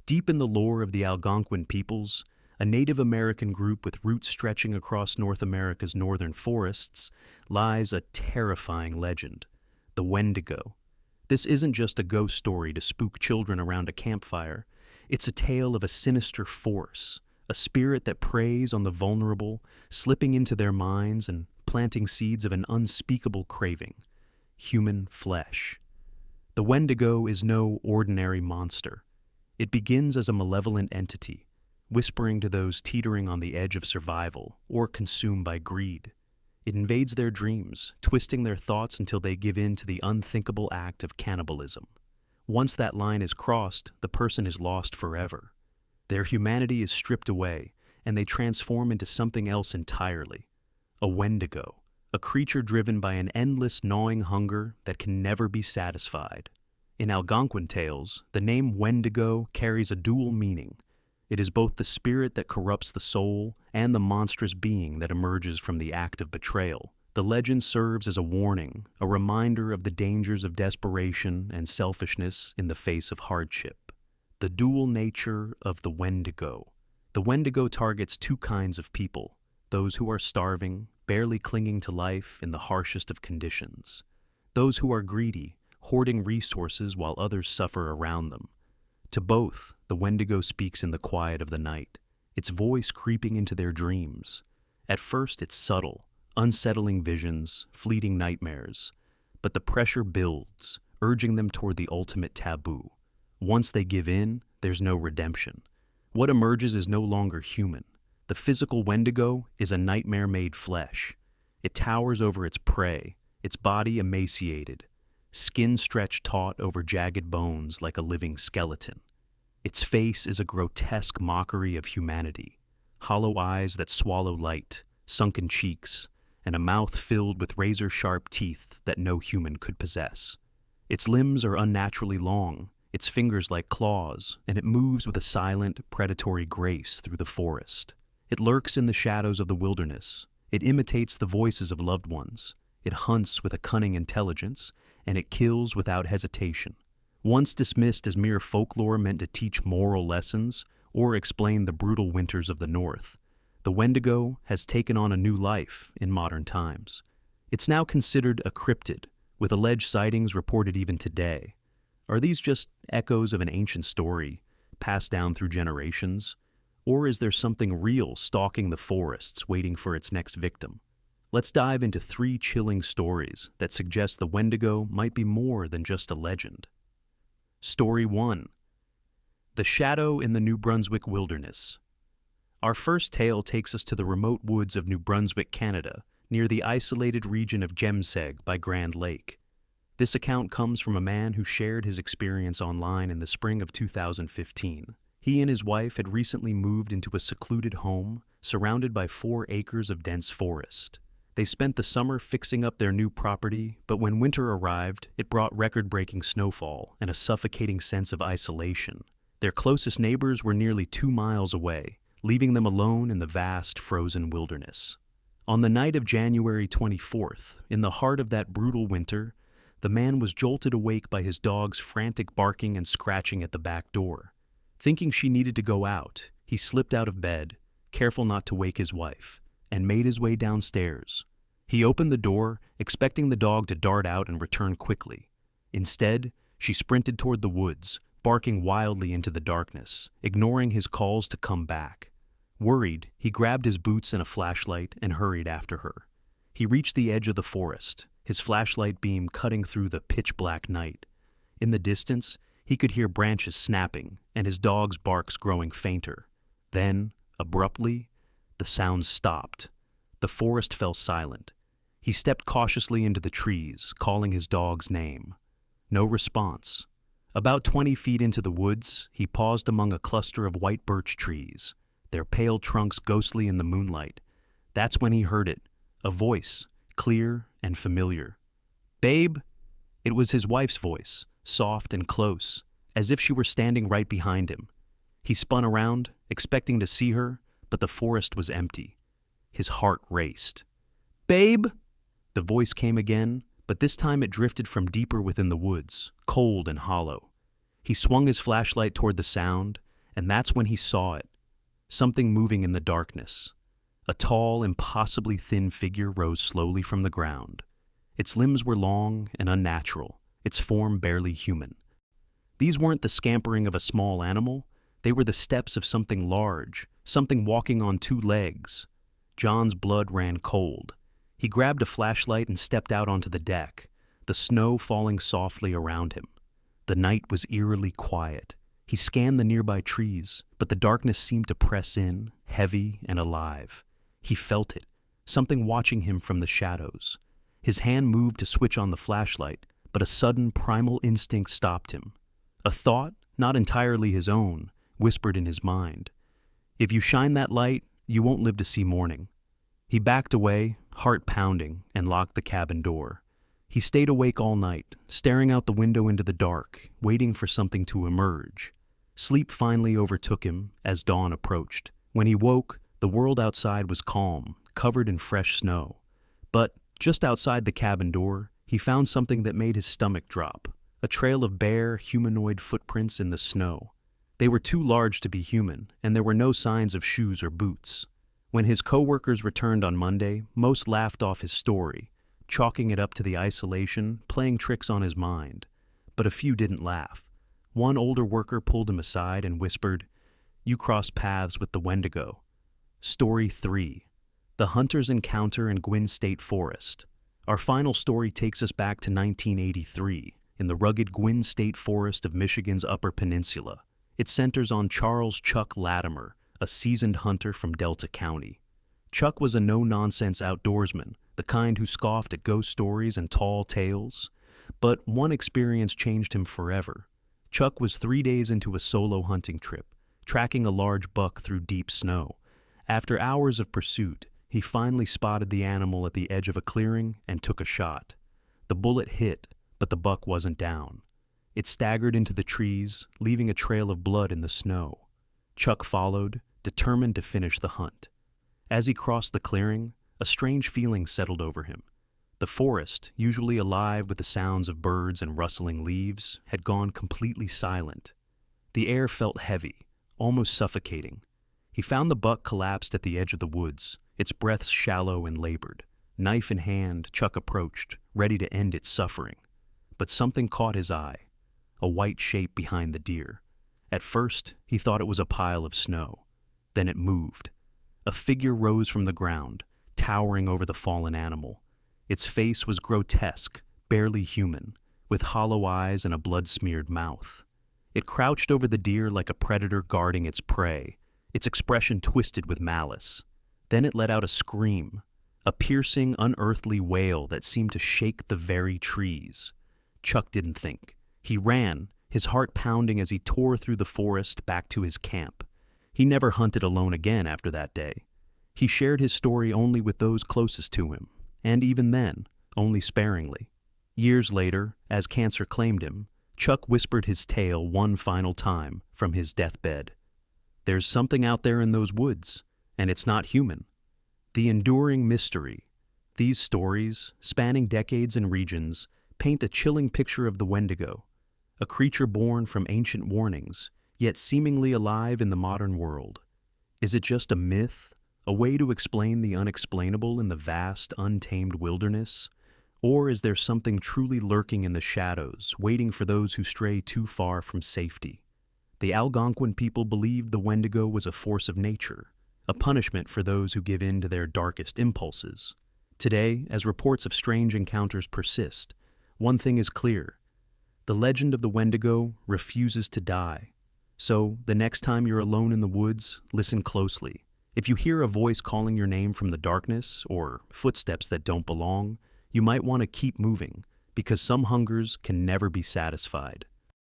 Deep in the lore of the Algonquin peoples, a Native American group with roots stretching across North America's northern forests, lies a terrifying legend, the Wendigo. This isn't just a ghost story to spook children around a campfire. It's a tale of a sinister force, a spirit that preys on the vulnerable, slipping into their minds and planting seeds of an unspeakable craving: human flesh. The Wendigo is no ordinary monster. It begins as a malevolent entity, whispering to those teetering on the edge of survival or consumed by greed. It invades their dreams, twisting their thoughts until they give in to the unthinkable act of cannibalism. Once that line is crossed, the person is lost forever. Their humanity is stripped away, and they transform into something else entirely: a Wendigo, a creature driven by an endless gnawing hunger that can never be satisfied. In Algonquin tales, the name Wendigo carries a dual meaning. It is both the spirit that corrupts the soul and the monstrous being that emerges from the act of betrayal. The legend serves as a warning, a reminder of the dangers of desperation and selfishness in the face of hardship. The dual nature of the Wendigo. The Wendigo targets two kinds of people: those who are starving, barely clinging to life in the harshest of conditions; those who are greedy, hoarding resources while others suffer around them. To both, the Wendigo speaks in the quiet of the night, its voice creeping into their dreams. At first, it's subtle, unsettling visions, fleeting nightmares, but the pressure builds, urging them toward the ultimate taboo. Once they give in, there's no redemption. What emerges is no longer human. The physical Wendigo is a nightmare made flesh. It towers over its prey, its body emaciated, skin stretched taut over jagged bones like a living skeleton. Its face is a grotesque mockery of humanity: hollow eyes that swallow light, sunken cheeks, and a mouth filled with razor-sharp teeth that no human could possess. Its limbs are unnaturally long, its fingers like claws, and it moves with a silent, predatory grace through the forest. It lurks in the shadows of the wilderness. It imitates the voices of loved ones. It hunts with a cunning intelligence, and it kills without hesitation. Once dismissed as mere folklore meant to teach moral lessons or explain the brutal winters of the North, the Wendigo has taken on a new life in modern times. It's now considered a cryptid, with alleged sightings reported even today. Are these just echoes of an ancient story, passed down through generations? Or is there something real stalking the forests, waiting for its next victim? Let's dive into 3 chilling stories that suggest the Wendigo might be more than just a legend. Story 1. The Shadow in the New Brunswick Wilderness. Our first tale takes us to the remote woods of New Brunswick, Canada, near the isolated region of Jemseg by Grand Lake. This account comes from a man who shared his experience online in the spring of 2015. He and his wife had recently moved into a secluded home surrounded by 4 acres of dense forest. They spent the summer fixing up their new property, but when winter arrived, it brought record-breaking snowfall and a suffocating sense of isolation. Their closest neighbors were nearly 2 miles away, leaving them alone in the vast, frozen wilderness. On the night of January 24th, in the heart of that brutal winter, the man was jolted awake by his dog's frantic barking and scratching at the back door. Thinking she needed to go out, he slipped out of bed, careful not to wake his wife, and made his way downstairs. He opened the door, expecting the dog to dart out and return quickly. Instead, she sprinted toward the woods, barking wildly into the darkness, ignoring his calls to come back. Worried, he grabbed his boots and a flashlight and hurried after her. He reached the edge of the forest, his flashlight beam cutting through the pitch-black night. In the distance, he could hear branches snapping and his dog's barks growing fainter. Then, abruptly, the sounds stopped. The forest fell silent. He stepped cautiously into the trees, calling his dog's name. No response. About 20 feet into the woods, he paused among a cluster of white birch trees, their pale trunks ghostly in the moonlight. That's when he heard it, a voice, clear and familiar. "Babe?" It was his wife's voice, soft and close, as if she were standing right behind him. He spun around, expecting to see her, but the forest was empty. His heart raced. "Babe?" The voice came again, but this time it drifted from deeper within the woods, cold and hollow. He swung his flashlight toward the sound, and that's when he saw it. Something moving in the darkness. A tall, impossibly thin figure rose slowly from the ground. Its limbs were long and unnatural, its form barely human. These weren't the scampering of a small animal, they were the steps of something large, something walking on two legs. John's blood ran cold. He grabbed a flashlight and stepped out onto the deck, the snow falling softly around him. The night was eerily quiet. He scanned the nearby trees, but the darkness seemed to press in, heavy and alive. He felt it, something watching him from the shadows. His hand moved to switch on the flashlight, but a sudden primal instinct stopped him. A thought, not entirely his own, whispered in his mind. If you shine that light, you won't live to see morning. He backed away, heart pounding, and locked the cabin door. He stayed awake all night, staring out the window into the dark, waiting for something to emerge. Sleep finally overtook him as dawn approached. When he woke, the world outside was calm, covered in fresh snow. But just outside the cabin door, he found something that made his stomach drop. A trail of bare, humanoid footprints in the snow. They were too large to be human, and there were no signs of shoes or boots. When his co-workers returned on Monday, most laughed off his story, chalking it up to the isolation, playing tricks on his mind. But a few didn't laugh. One older worker pulled him aside and whispered, "You crossed paths with the Wendigo." Story 3. The Hunter's Encounter in Gwynn State Forest. Our final story takes us back to 1983, in the rugged Gwynn State Forest of Michigan's Upper Peninsula. It centers on Charles Chuck Latimer, a seasoned hunter from Delta County. Chuck was a no-nonsense outdoorsman, the kind who scoffed at ghost stories and tall tales. But one experience changed him forever. Chuck was 3 days into a solo hunting trip, tracking a large buck through deep snow. After hours of pursuit, he finally spotted the animal at the edge of a clearing and took a shot. The bullet hit, but the buck wasn't down. It staggered into the trees, leaving a trail of blood in the snow. Chuck followed, determined to finish the hunt. As he crossed the clearing, a strange feeling settled over him. The forest, usually alive with the sounds of birds and rustling leaves, had gone completely silent. The air felt heavy, almost suffocating. He found the buck collapsed at the edge of the woods, its breath shallow and labored. Knife in hand, Chuck approached, ready to end its suffering. But something caught his eye, a white shape behind the deer. At first, he thought it was a pile of snow. Then it moved. A figure rose from the ground, towering over the fallen animal. Its face was grotesque, barely human, with hollow eyes and a blood-smeared mouth. It crouched over the deer like a predator guarding its prey, its expression twisted with malice. Then it let out a scream, a piercing, unearthly wail that seemed to shake the very trees. Chuck didn't think. He ran, his heart pounding as he tore through the forest back to his camp. He never hunted alone again after that day. He shared his story only with those closest to him, and even then, only sparingly. Years later, as cancer claimed him, Chuck whispered his tale one final time from his deathbed. There's something out there in those woods, and it's not human. The enduring mystery. These stories, spanning decades and regions, paint a chilling picture of the Wendigo, a creature born from ancient warnings, yet seemingly alive in the modern world. Is it just a myth, a way to explain the unexplainable in the vast, untamed wilderness? Or is there something truly lurking in the shadows, waiting for those who stray too far from safety? The Algonquin people believed the Wendigo was a force of nature, a punishment for those who give in to their darkest impulses. Today, as reports of strange encounters persist, one thing is clear. The legend of the Wendigo refuses to die. So, the next time you're alone in the woods, listen closely. If you hear a voice calling your name from the darkness, or footsteps that don't belong, you might want to keep moving, because some hungers can never be satisfied.